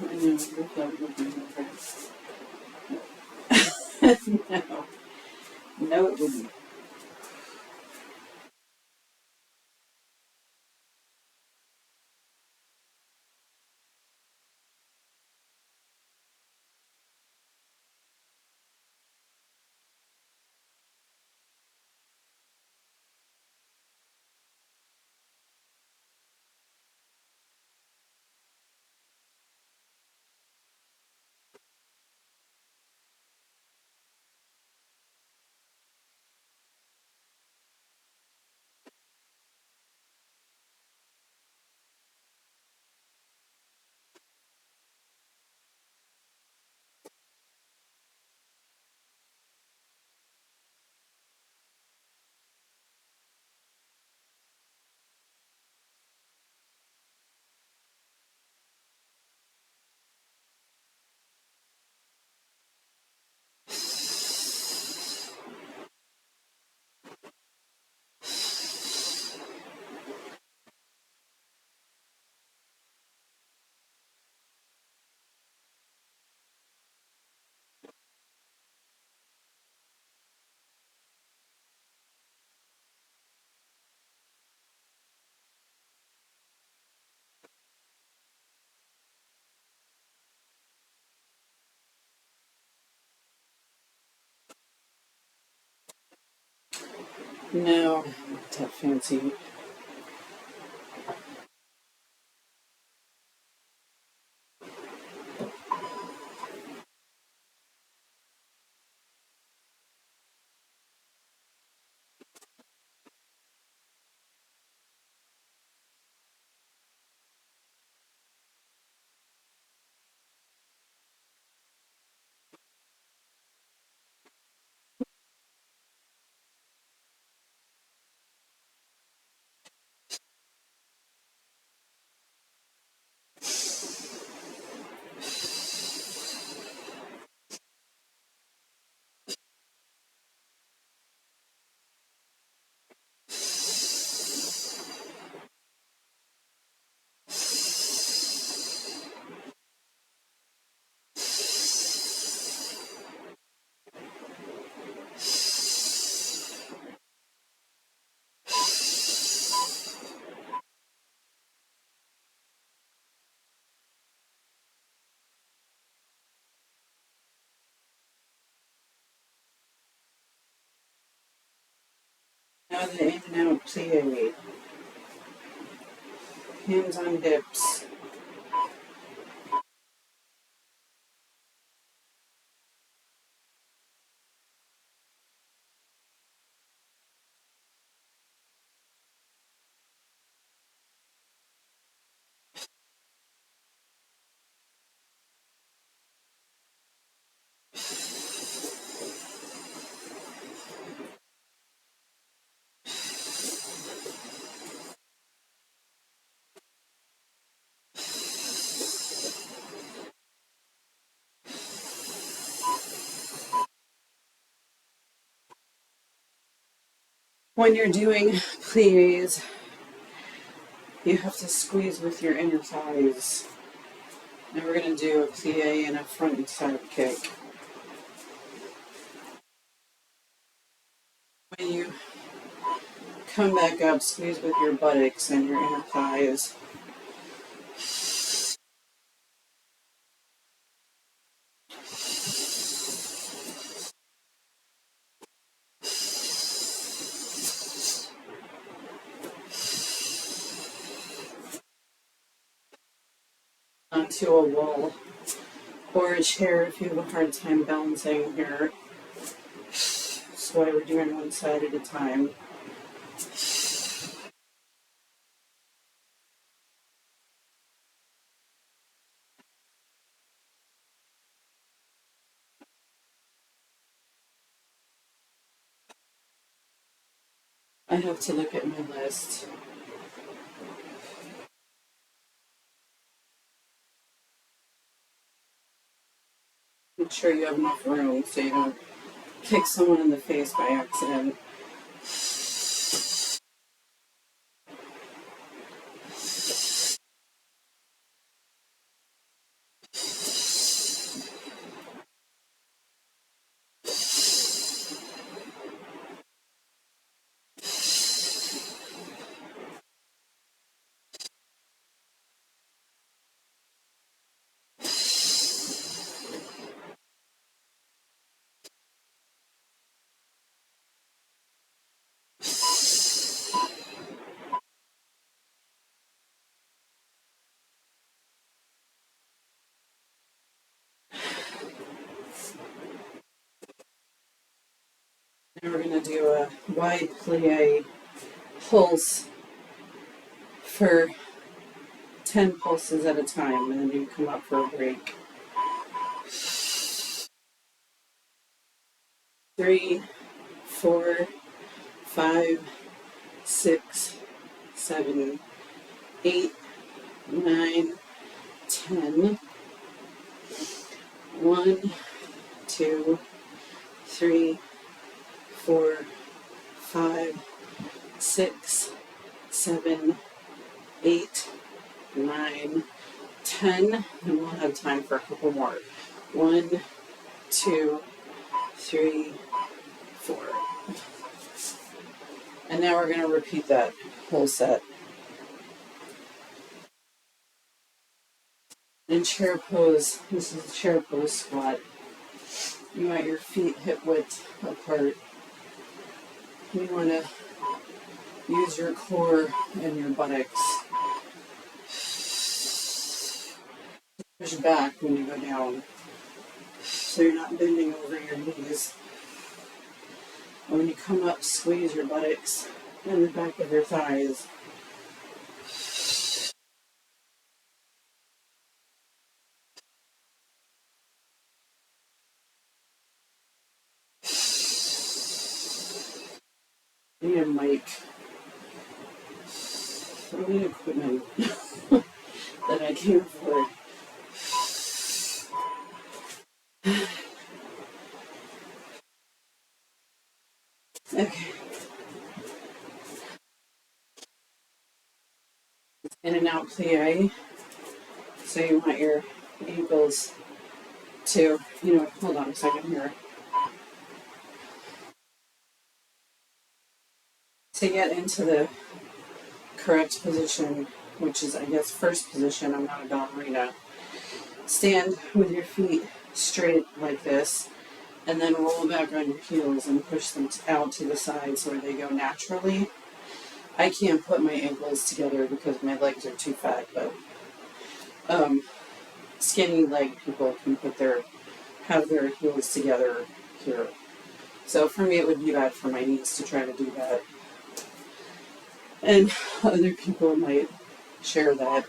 I know, that would be no. No, it wouldn't. No, not that fancy. Now the in and out plie. Hands on dips. When you're doing plies, you have to squeeze with your inner thighs. And we're going to do a plie and a front and side kick. When you come back up, squeeze with your buttocks and your inner thighs. Onto a wall or a chair if you have a hard time balancing here. That's why we're doing one side at a time. I have to look at my list. Make sure you have enough room so you don't kick someone in the face by accident. And we're going to do a wide plie pulse for 10 pulses at a time, and then you come up for a break. 3, 4, 5, 6, 7, 8, 9, 10. 1, 2, 3, 4, 5, 6, 7, 8, 9, 10. And we'll have time for a couple more. 1, 2, 3, 4. And now we're going to repeat that whole set. In chair pose, this is a chair pose squat. You want your feet hip width apart. You want to use your core and your buttocks. Push back when you go down, so you're not bending over your knees. And when you come up, squeeze your buttocks and the back of your thighs. I need a mic. I need equipment that I can't afford. Okay. In and out plie. So you want your ankles to, hold on a second here. To get into the correct position, which is, I guess, first position. I'm not a ballerina. Stand with your feet straight like this, and then roll back on your heels and push them out to the sides where they go naturally. I can't put my ankles together because my legs are too fat, but skinny leg people can have their heels together here. So for me, it would be bad for my knees to try to do that. And other people might share that.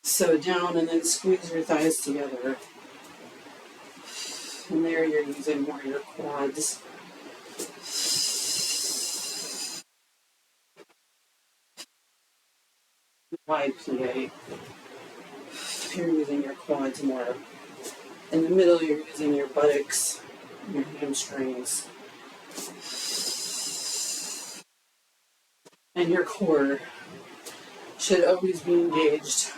So down and then squeeze your thighs together. And there you're using more your quads. Wide plie. You're using your quads more. In the middle, you're using your buttocks, your hamstrings, and your core should always be engaged.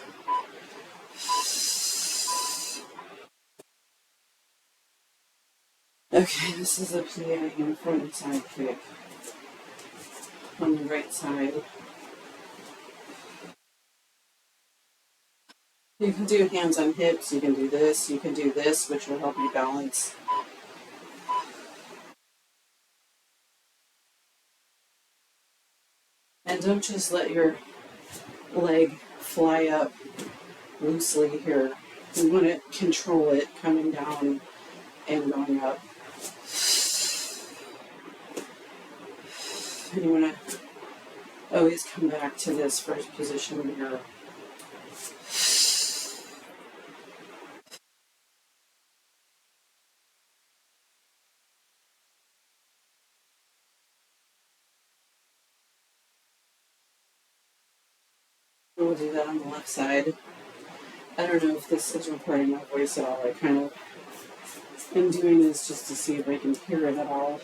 Okay, this is a plie in front and side kick on the right side. You can do hands on hips, you can do this, which will help you balance. And don't just let your leg fly up loosely here. You want to control it coming down and going up. And you want to always come back to this first position here. We'll do that on the left side. I don't know if this is recording my voice at all. I kind of am doing this just to see if I can hear it at all.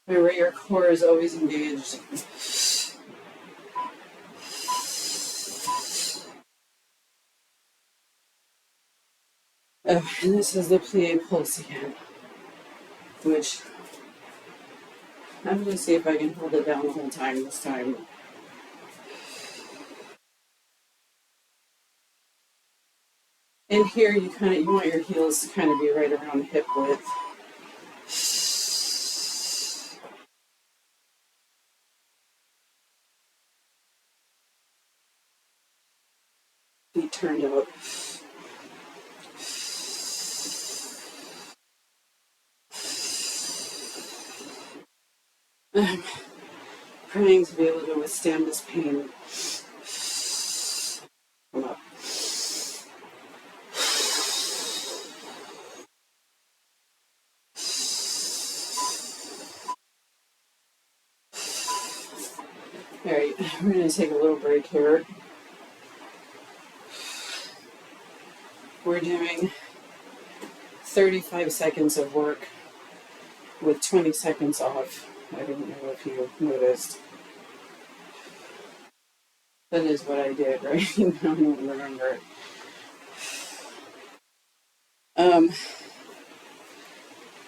Remember, your core is always engaged. Oh, and this is the plie pulse again, which I'm going to see if I can hold it down the whole time this time. And here you want your heels to kind of be right around hip width. Feet turned out. I'm praying to be able to withstand this pain. Come up. Alright, we're going to take a little break here. We're doing 35 seconds of work with 20 seconds off. I don't know if you noticed. That is what I did, right? I don't remember.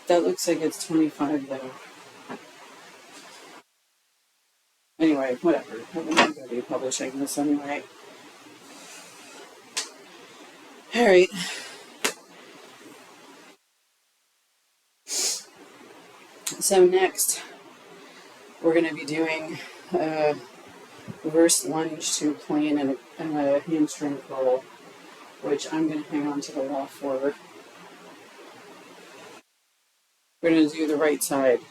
That looks like it's 25 though. Anyway, whatever. I'm not going to be publishing this anyway. Alright. So next, we're going to be doing reverse lunge to plane and a hamstring curl, which I'm going to hang on to the wall for. We're going to do the right side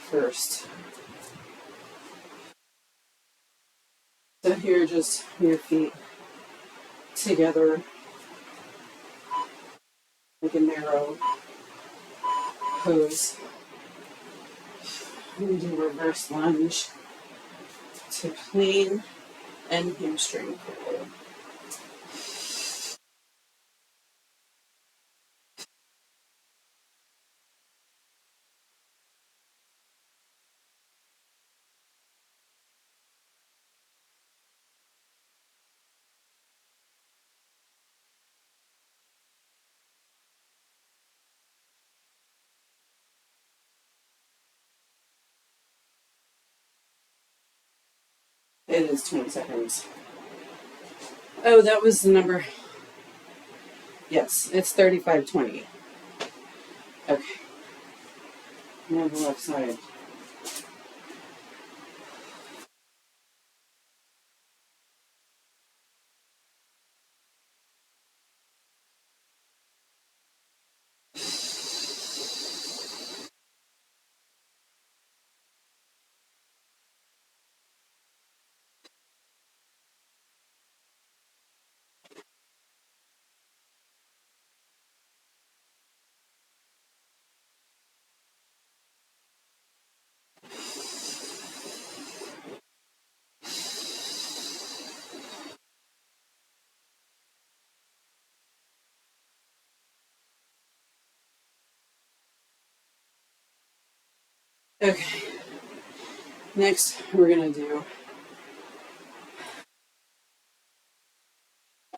first. So here, just your feet together like a narrow pose. And do reverse lunge to plane and hamstring curl. It is 20 seconds. Oh, that was the number. Yes, it's 35:20. Okay. Now the left side. Okay. Next, we're going to do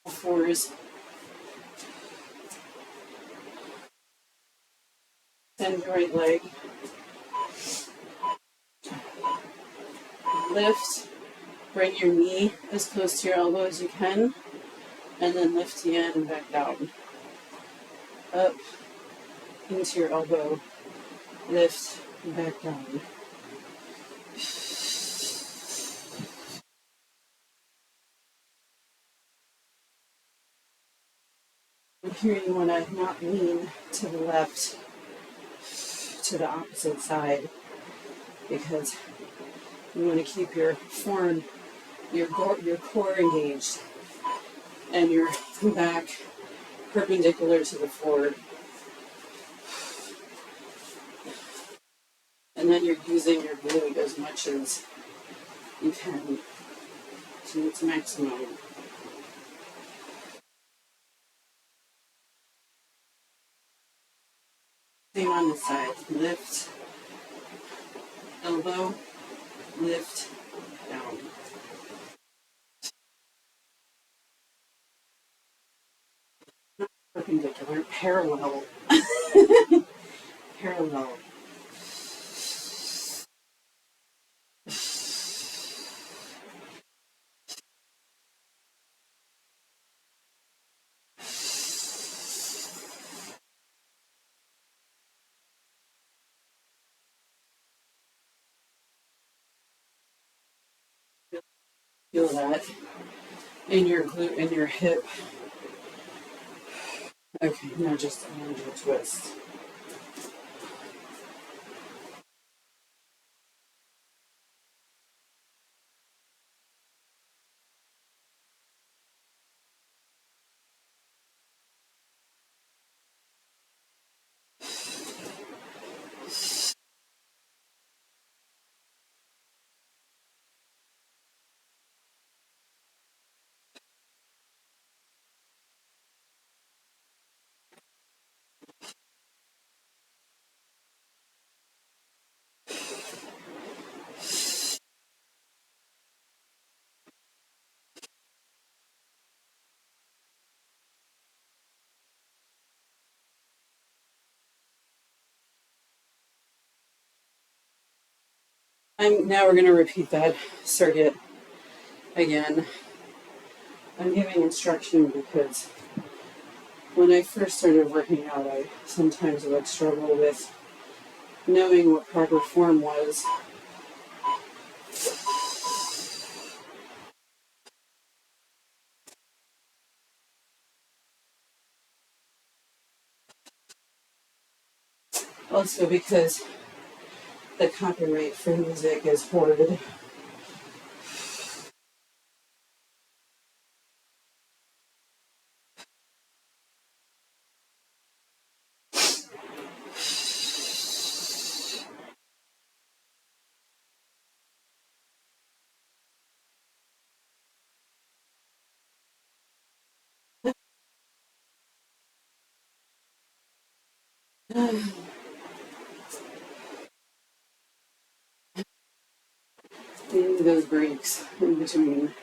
all fours. Send your right leg. Lift. Bring your knee as close to your elbow as you can. And then lift again and back down. Up into your elbow. Lift and back down. And here you want to not lean to the left, to the opposite side, because you want to keep your form, your core engaged, and your back perpendicular to the floor. And then you're using your glute as much as you can to its maximum. Same on the side. Lift, elbow, lift, down. perpendicular, parallel. Parallel. Feel that in your glute and your hip. Okay, now just a little twist. Now we're going to repeat that circuit again. I'm giving instruction because when I first started working out, I sometimes would struggle with knowing what proper form was. Also because the copyright for music is horrid. Need those breaks in between.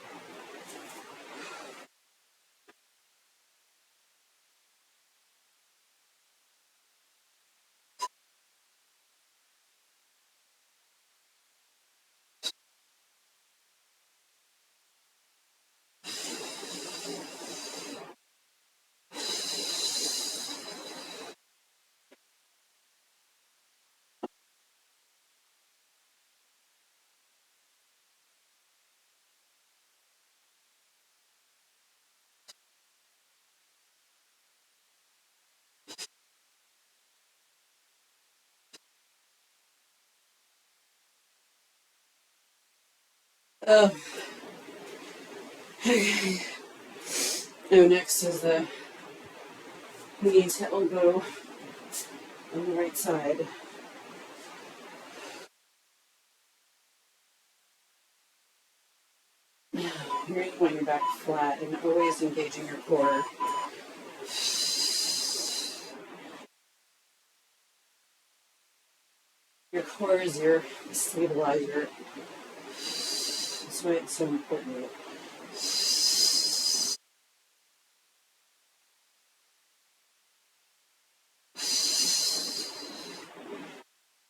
Oh, okay. Now next is the knee to elbow on the right side. You're going to want your back flat and always engaging your core. Your core is your stabilizer. That's why it's so important.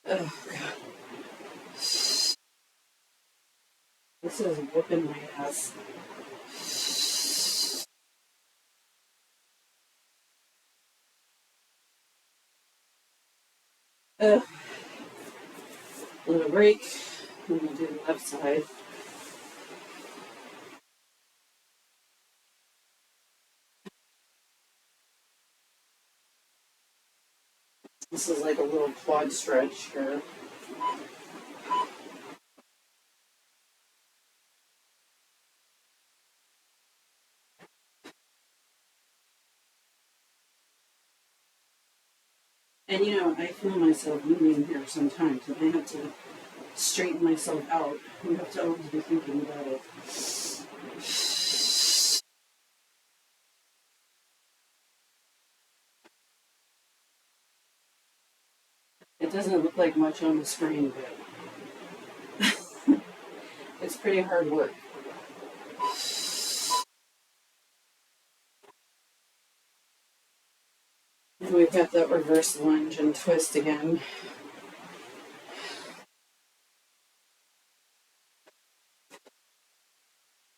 Oh, God. This is whooping my ass. A little break. I'm going to do the left side. This is like a little quad stretch here. And you know, I feel myself moving here sometimes, and I have to straighten myself out. You have to always be thinking about it. It doesn't look like much on the screen, but it's pretty hard work. I've got that reverse lunge and twist again.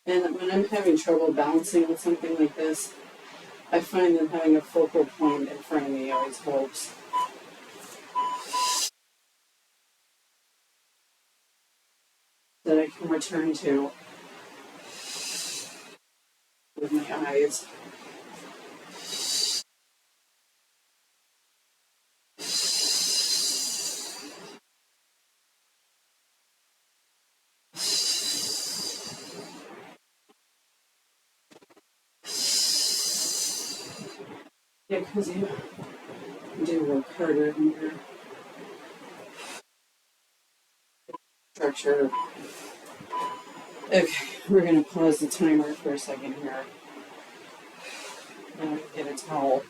And when I'm having trouble balancing with something like this, I find that having a focal point in front of me always helps. That I can return to with my eyes. Yeah, because you do work harder in your structure. Okay, we're going to pause the timer for a second here. Now we can get a towel.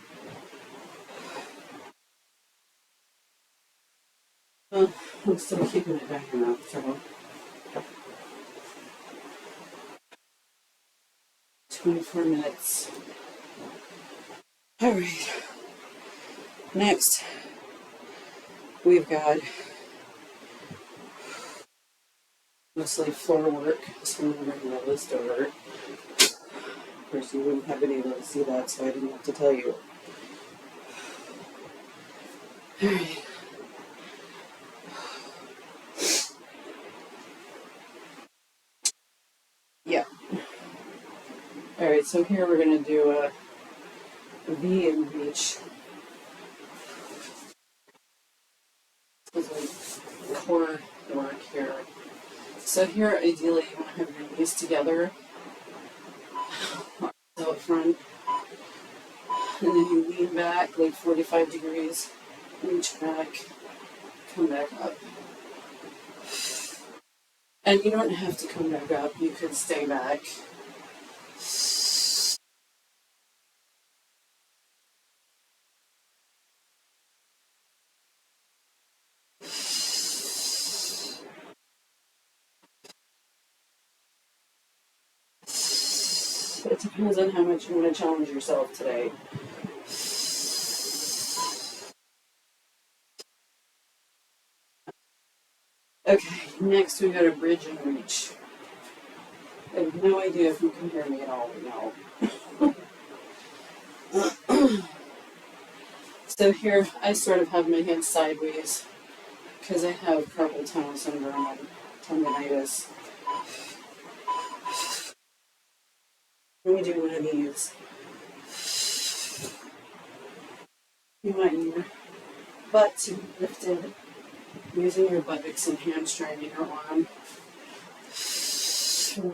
Well, I'm still keeping it back in up, so 24 minutes. All right. Next, we've got mostly floor work, so I'm going to bring the list over. Of course, you wouldn't have been able to see that, so I didn't have to tell you. All right. Yeah. All right, so here we're going to do a V and reach. This is like core work here. So here, ideally, you want to have your knees together, out front, and then you lean back like 45 degrees, reach back, come back up. And you don't have to come back up, you could stay back. It depends on how much you want to challenge yourself today. Okay, next we got a bridge and reach. I have no idea if you can hear me at all right now. So here I sort of have my hands sideways because I have carpal tunnel syndrome and tendonitis. Let me do one of these. You want your butt to be lifted, using your buttocks and hamstring in your arm.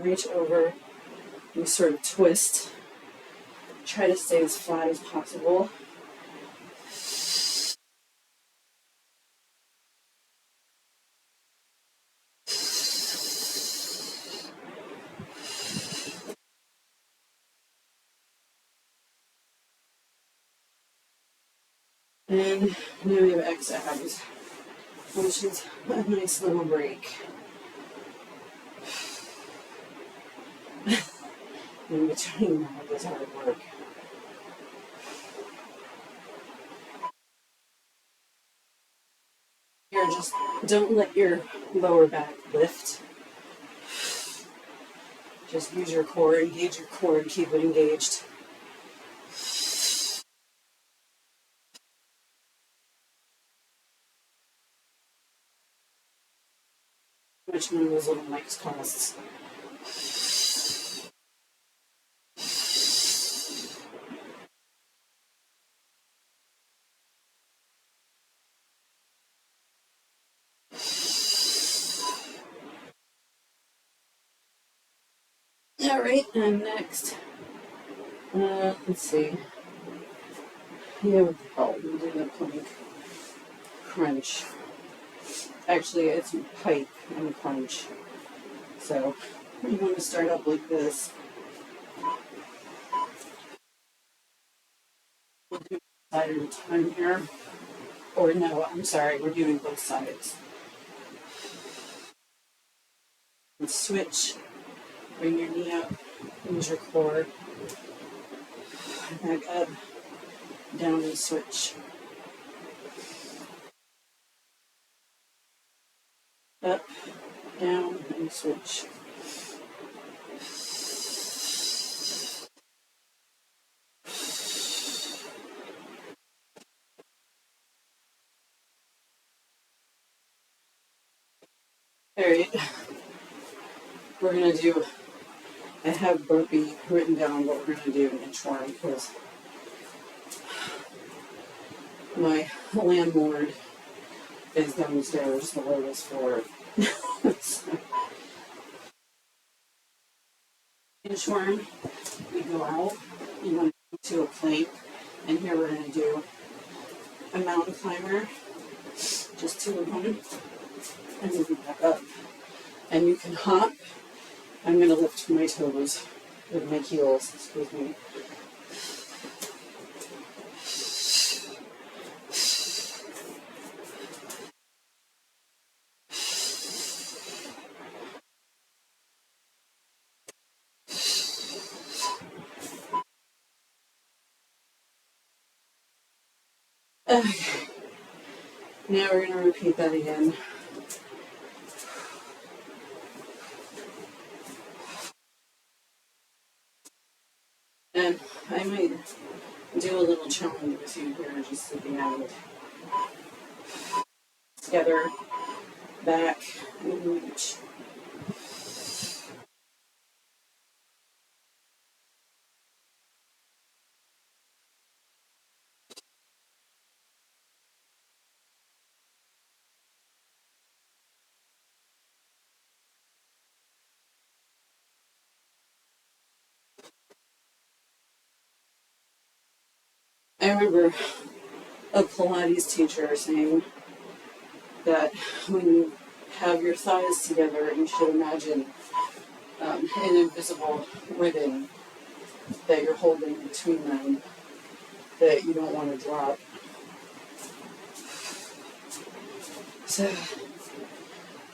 Reach over, you sort of twist. Try to stay as flat as possible. And now we have X abs, which is a nice little break. In between all this hard work. Here, just don't let your lower back lift. Just use your core, engage your core, and keep it engaged. Which one of those little mics costs? All right, and next, let's see. Yeah, with the help, we'll do the plank crunch. Actually, it's pike and crunch. So you want to start up like this. We'll do one side at a time here. Or no, I'm sorry, we're doing both sides. And switch. Bring your knee up. Use your core. Back up. Down and switch. down, and switch. Alright, we're going to do, I have burpee written down, but we're going to do an inchworm because my landlord is downstairs, the lowest floor. So, inchworm, you go out, you want to do a plank, and here we're going to do a mountain climber, just 2 of them, and then back up. And you can hop. I'm going to lift my toes with my heels, excuse me. Okay. Now we're going to repeat that again. And I might do a little challenge with you here just at the end. Together, back, and reach. I remember a Pilates teacher saying that when you have your thighs together, you should imagine an invisible ribbon that you're holding between them that you don't want to drop. So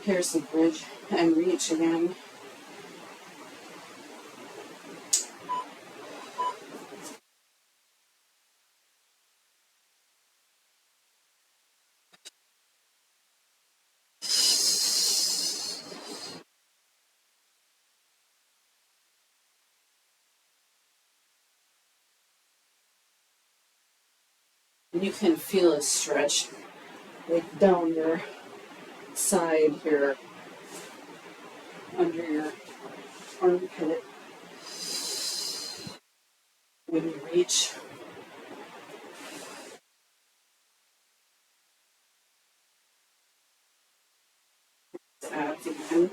here's the bridge and reach again. You can feel a stretch like down your side here, under your armpit. When you reach, abs again.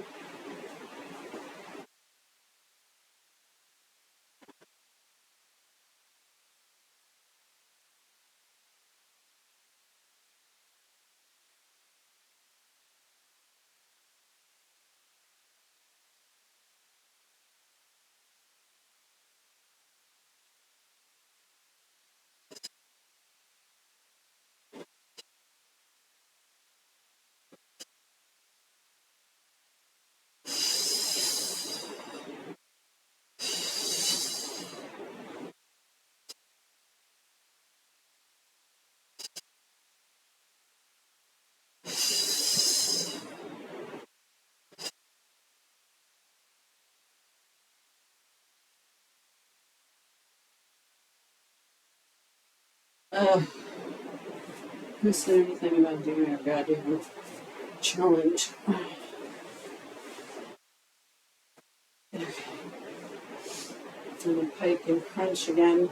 Who said anything about doing a goddamn challenge? Okay. And then pike and crunch again.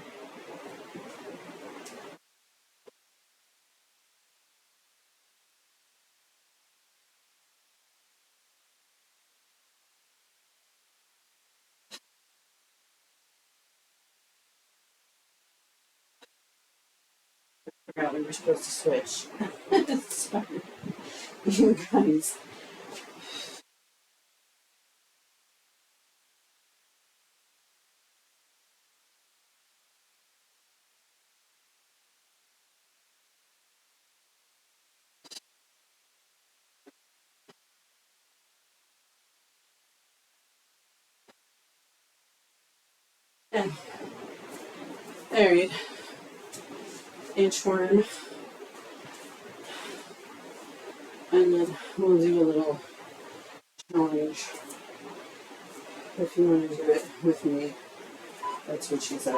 Forgot we were supposed to switch. Sorry, you guys. And alright, inchworm, and then we'll do a little challenge. If you want to do it with me, that's what she said.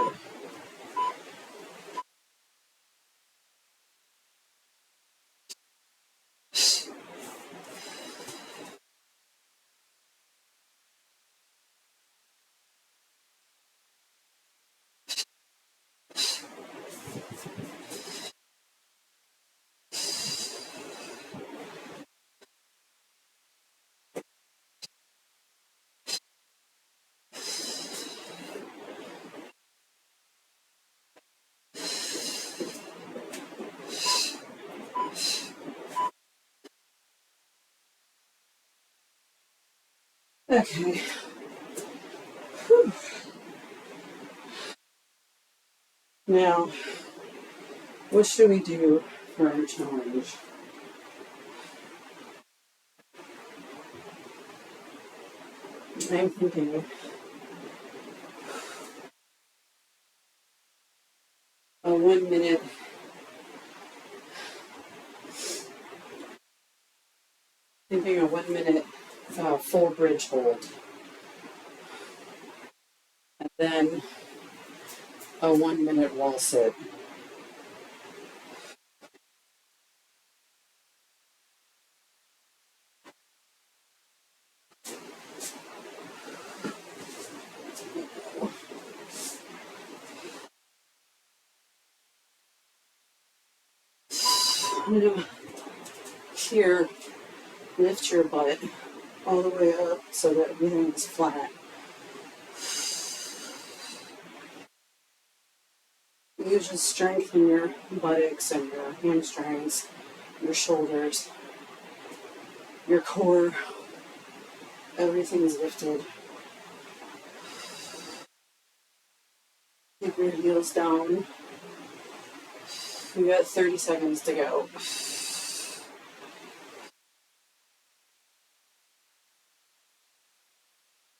Okay. Whew. Now, what should we do for our challenge? I'm thinking a 1 minute full bridge hold, and then a 1 minute wall sit. I'm gonna here lift your butt all the way up so that everything is flat. You just strengthen your buttocks and your hamstrings, your shoulders, your core. Everything's lifted. Keep your heels down. You got 30 seconds to go.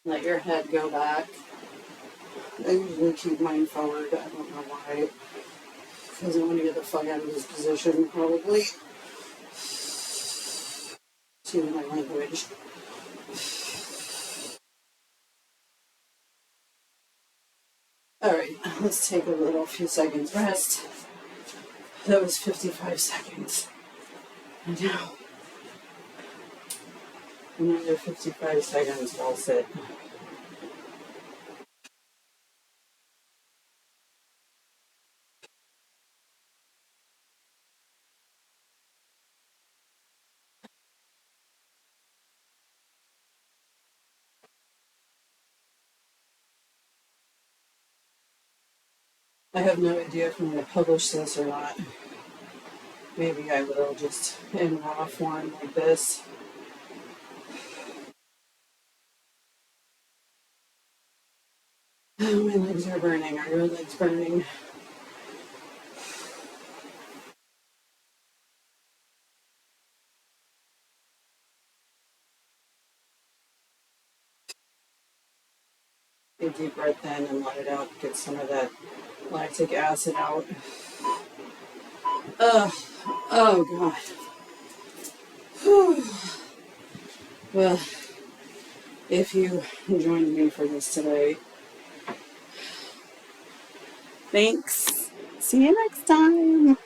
Let your head go back. I usually keep mine forward. I don't know why. Because I want to get the fuck out of this position, probably. Excuse my language. Alright, let's take a few seconds rest. That was 55 seconds. And now, another 55 seconds while sit. I have no idea if I'm going to publish this or not. Maybe I will, just in raw form like this. Oh, my legs are burning. Are your legs burning? Take a deep breath in and let it out. Get some of that lactic acid out. Oh God. Whew. Well, if you joined me for this today, thanks. See you next time.